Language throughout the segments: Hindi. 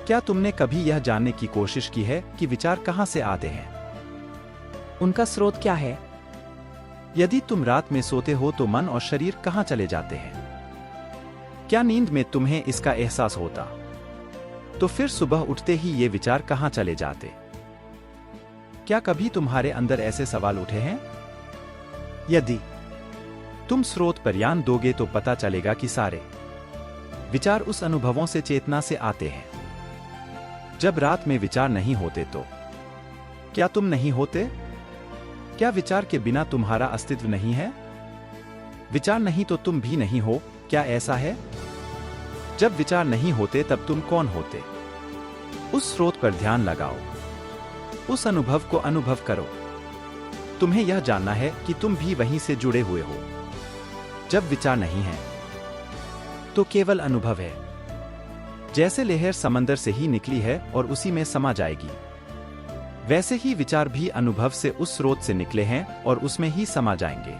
क्या तुमने कभी यह जानने की कोशिश की है कि विचार कहाँ से आते हैं? उनका स्रोत क्या है? यदि तुम रात में सोते हो तो मन और शरीर कहाँ चले जाते हैं? क्या नींद में तुम्हें इसका एहसास होता? तो फिर सुबह उठते ही ये विचार कहाँ चले जाते? क्या कभी तुम्हारे अंदर ऐसे सवाल उठे हैं? यदि तुम स्रोत पर ध्यान दोगे तो पता चलेगा कि सारे विचार उस अनुभवों से, चेतना से आते हैं। जब रात में विचार नहीं होते तो क्या तुम नहीं होते? क्या विचार के बिना तुम्हारा अस्तित्व नहीं है? विचार नहीं तो तुम भी नहीं हो, क्या ऐसा है? जब विचार नहीं होते तब तुम कौन होते? उस स्रोत पर ध्यान लगाओ, उस अनुभव को अनुभव करो। तुम्हें यह जानना है कि तुम भी वहीं से जुड़े हुए हो। जब विचार नहीं है तो केवल अनुभव है। जैसे लहर समंदर से ही निकली है और उसी में समा जाएगी, वैसे ही विचार भी अनुभव से, उस स्रोत से निकले हैं और उसमें ही समा जाएंगे।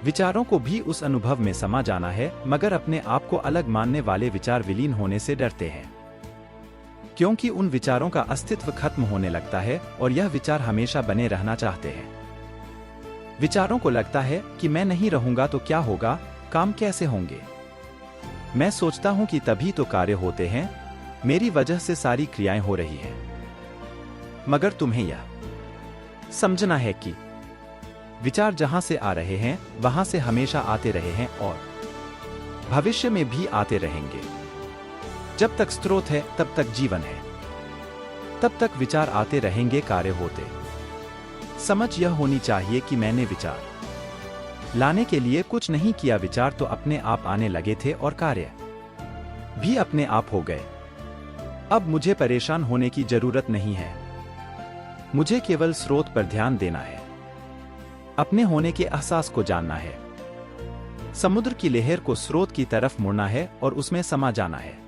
विचारों को भी उस अनुभव में समा जाना है, मगर अपने आप को अलग मानने वाले विचार विलीन होने से डरते हैं, क्योंकि उन विचारों का अस्तित्व खत्म होने लगता है और यह विचार हमेशा बने रहना चाहते हैं। विचारों को लगता है कि मैं नहीं रहूंगा तो क्या होगा, काम कैसे होंगे? मैं सोचता हूं कि तभी तो कार्य होते हैं, मेरी वजह से सारी क्रियाएं हो रही हैं। मगर तुम्हें यह समझना है कि विचार जहां से आ रहे हैं वहां से हमेशा आते रहे हैं और भविष्य में भी आते रहेंगे। जब तक स्रोत है तब तक जीवन है, तब तक विचार आते रहेंगे, कार्य होते। समझ यह होनी चाहिए कि मैंने विचार लाने के लिए कुछ नहीं किया, विचार तो अपने आप आने लगे थे और कार्य भी अपने आप हो गए। अब मुझे परेशान होने की जरूरत नहीं है, मुझे केवल स्रोत पर ध्यान देना है, अपने होने के एहसास को जानना है। समुद्र की लहर को स्रोत की तरफ मुड़ना है और उसमें समा जाना है।